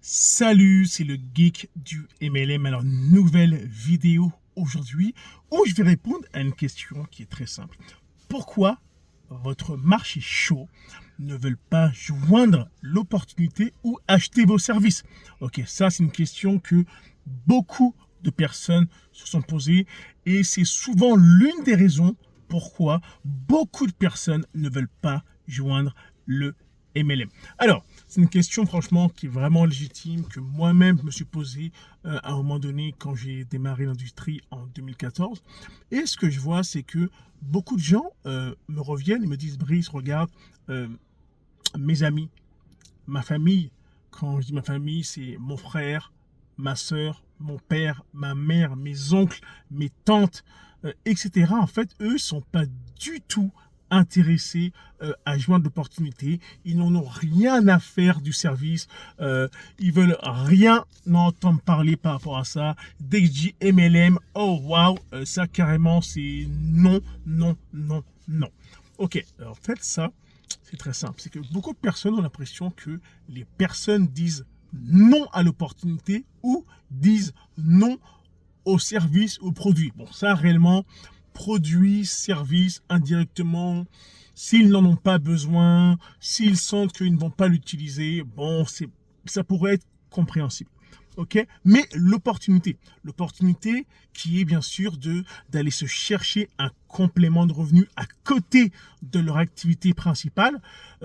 Salut, c'est le geek du MLM. Alors, nouvelle vidéo aujourd'hui où je vais répondre à une question qui est très simple. Pourquoi votre marché chaud ne veulent pas joindre l'opportunité ou acheter vos services? Ok, ça c'est une question que beaucoup de personnes se sont posées et c'est souvent l'une des raisons pourquoi beaucoup de personnes ne veulent pas joindre le MLM. Alors, c'est une question franchement qui est vraiment légitime, que moi-même je me suis posée à un moment donné quand j'ai démarré l'industrie en 2014. Et ce que je vois, c'est que beaucoup de gens me reviennent et me disent, Brice, regarde, euh, mes amis, ma famille, quand je dis ma famille, c'est mon frère, ma soeur, mon père, ma mère, mes oncles, mes tantes, etc. En fait, eux sont pas du tout intéressés à joindre l'opportunité. Ils n'en ont rien à faire du service. Ils veulent rien entendre parler par rapport à ça. Dès que je dis MLM, oh waouh, ça carrément c'est non, non, non, non. Ok, alors, en fait ça, c'est très simple. C'est que beaucoup de personnes ont l'impression que les personnes disent non à l'opportunité ou disent non au service, au produit. Bon, ça réellement, produit, service, indirectement, s'ils n'en ont pas besoin, s'ils sentent qu'ils ne vont pas l'utiliser, bon, ça pourrait être compréhensible. Ok, mais l'opportunité qui est bien sûr d'aller se chercher un complément de revenu à côté de leur activité principale.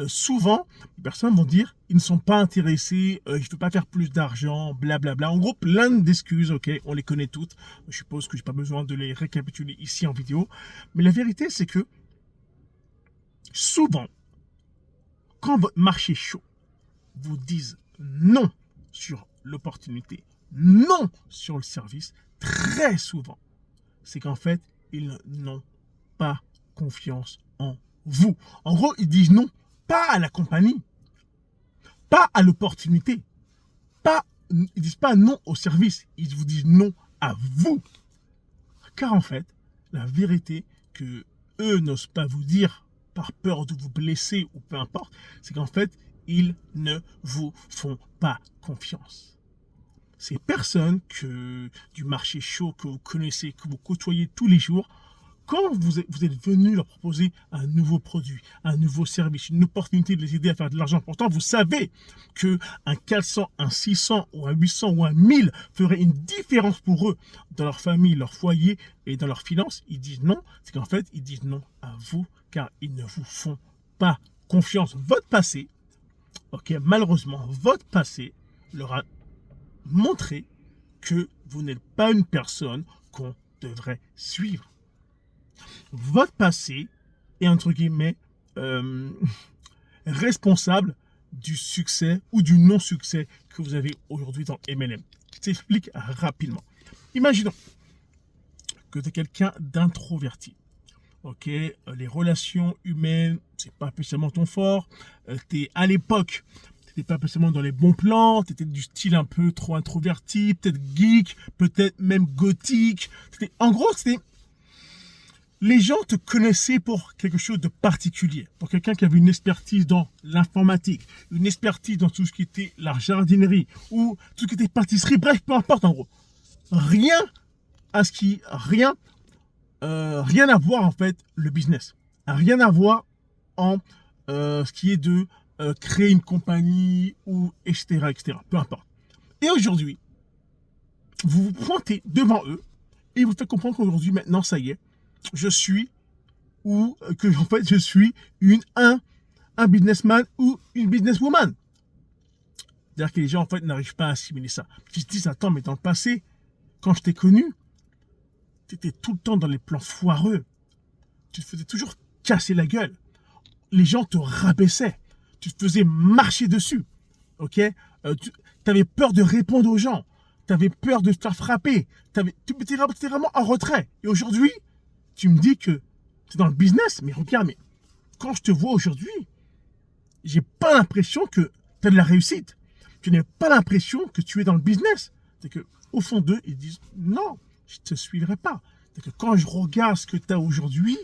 Souvent, les personnes vont dire ils ne sont pas intéressés, je ne veux pas faire plus d'argent, blablabla. En gros, plein d'excuses, ok, on les connaît toutes. Je suppose que je n'ai pas besoin de les récapituler ici en vidéo. Mais la vérité, c'est que souvent, quand votre marché chaud vous dise non sur l'opportunité, non sur le service, très souvent, c'est qu'en fait, ils n'ont pas confiance en vous. En gros, ils disent non, pas à la compagnie, pas à l'opportunité, ils disent pas non au service, ils vous disent non à vous. Car en fait, la vérité que eux n'osent pas vous dire par peur de vous blesser ou peu importe, c'est qu'en fait, ils ne vous font pas confiance. Ces personnes du marché chaud que vous connaissez, que vous côtoyez tous les jours, quand vous êtes venu leur proposer un nouveau produit, un nouveau service, une opportunité de les aider à faire de l'argent, pourtant vous savez qu'un 400, un 600 ou un 800 ou un 1000 ferait une différence pour eux dans leur famille, leur foyer et dans leurs finances, ils disent non. C'est qu'en fait, ils disent non à vous car ils ne vous font pas confiance. Votre passé, ok, malheureusement, votre passé leur a montré que vous n'êtes pas une personne qu'on devrait suivre. Votre passé est, entre guillemets, euh, responsable du succès ou du non-succès que vous avez aujourd'hui dans MLM. Je t'explique rapidement. Imaginons que tu es quelqu'un d'introverti. Ok, les relations humaines, c'est pas spécialement ton fort. À l'époque, t'étais pas spécialement dans les bons plans. T'étais du style un peu trop introverti, peut-être geek, peut-être même gothique. En gros, les gens te connaissaient pour quelque chose de particulier, pour quelqu'un qui avait une expertise dans l'informatique, une expertise dans tout ce qui était la jardinerie ou tout ce qui était pâtisserie, bref, peu importe en gros. Rien rien à voir en fait le business, rien à voir en ce qui est de créer une compagnie ou etc. Peu importe. Et aujourd'hui, vous vous pointez devant eux et vous faites comprendre qu'aujourd'hui maintenant ça y est, je suis ou que en fait je suis un businessman ou une businesswoman. C'est-à-dire que les gens en fait n'arrivent pas à assimiler ça. Ils se disent attends mais dans le passé, quand je t'ai connu, tu étais tout le temps dans les plans foireux. Tu te faisais toujours casser la gueule. Les gens te rabaissaient. Tu te faisais marcher dessus. Ok, tu avais peur de répondre aux gens. Tu avais peur de te faire frapper. Tu étais vraiment en retrait. Et aujourd'hui, tu me dis que tu es dans le business. Mais regarde, mais quand je te vois aujourd'hui, j'ai pas l'impression que tu as de la réussite. Tu n'as pas l'impression que tu es dans le business. C'est que au fond d'eux, ils disent non, je ne te suivrai pas. C'est que quand je regarde ce que tu as aujourd'hui,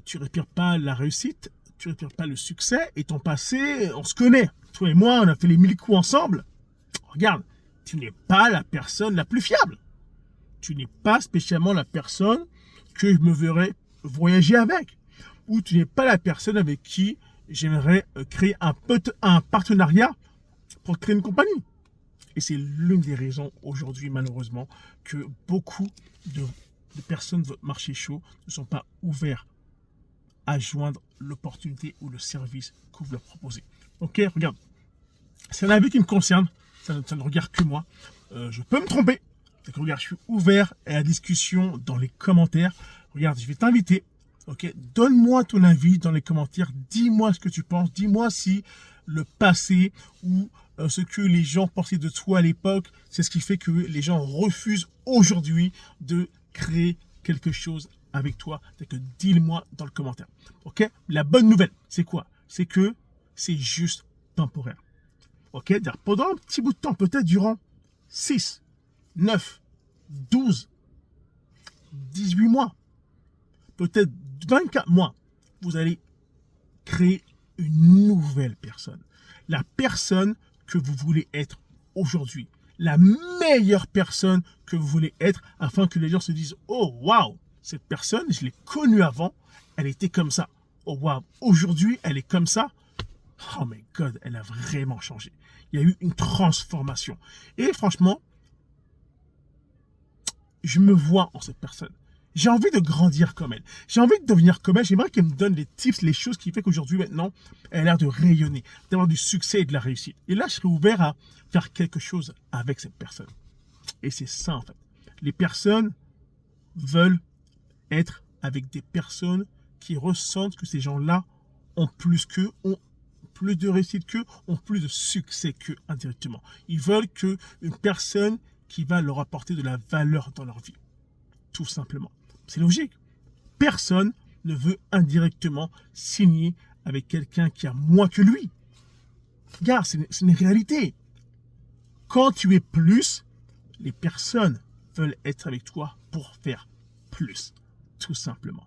tu respires pas la réussite, tu ne retires pas le succès et ton passé, on se connaît. Toi et moi, on a fait les 1000 coups ensemble. Regarde, tu n'es pas la personne la plus fiable. Tu n'es pas spécialement la personne que je me verrais voyager avec. Ou tu n'es pas la personne avec qui j'aimerais créer un partenariat pour créer une compagnie. Et c'est l'une des raisons aujourd'hui, malheureusement, que beaucoup de personnes de votre marché chaud ne sont pas ouverts à joindre l'opportunité ou le service que vous leur proposez. Ok, regarde. C'est un avis qui me concerne. Ça ne regarde que moi. Je peux me tromper. Regarde, je suis ouvert à la discussion dans les commentaires. Regarde, je vais t'inviter. Ok, donne-moi ton avis dans les commentaires. Dis-moi ce que tu penses. Dis-moi si le passé ou ce que les gens pensaient de toi à l'époque, c'est ce qui fait que les gens refusent aujourd'hui de créer quelque chose avec toi. C'est que dis-le-moi dans le commentaire. Ok, la bonne nouvelle, c'est quoi? C'est que c'est juste temporaire. Ok, pendant un petit bout de temps, peut-être durant 6, 9, 12, 18 mois, peut-être 24 mois, vous allez créer une nouvelle personne. La personne que vous voulez être aujourd'hui. La meilleure personne que vous voulez être afin que les gens se disent « Oh, waouh, cette personne, je l'ai connue avant, elle était comme ça. Oh, waouh, aujourd'hui, elle est comme ça. Oh my God, elle a vraiment changé. Il y a eu une transformation. » Et franchement, je me vois en cette personne. J'ai envie de grandir comme elle. J'ai envie de devenir comme elle. J'aimerais qu'elle me donne les tips, les choses qui font qu'aujourd'hui, maintenant, elle a l'air de rayonner, d'avoir du succès et de la réussite. Et là, je serais ouvert à faire quelque chose avec cette personne. Et c'est ça, en fait. Les personnes veulent être avec des personnes qui ressentent que ces gens-là ont plus qu'eux, ont plus de réussite qu'eux, ont plus de succès qu'eux indirectement. Ils veulent qu'une personne qui va leur apporter de la valeur dans leur vie. Tout simplement. C'est logique. Personne ne veut indirectement signer avec quelqu'un qui a moins que lui. Regarde, c'est une réalité. Quand tu es plus, les personnes veulent être avec toi pour faire plus. Tout simplement.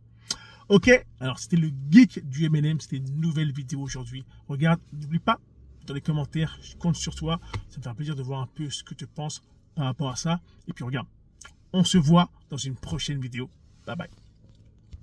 Ok, alors c'était le geek du MLM, c'était une nouvelle vidéo aujourd'hui. Regarde, n'oublie pas, dans les commentaires, je compte sur toi. Ça me fait plaisir de voir un peu ce que tu penses par rapport à ça. Et puis regarde, on se voit dans une prochaine vidéo. Bye bye.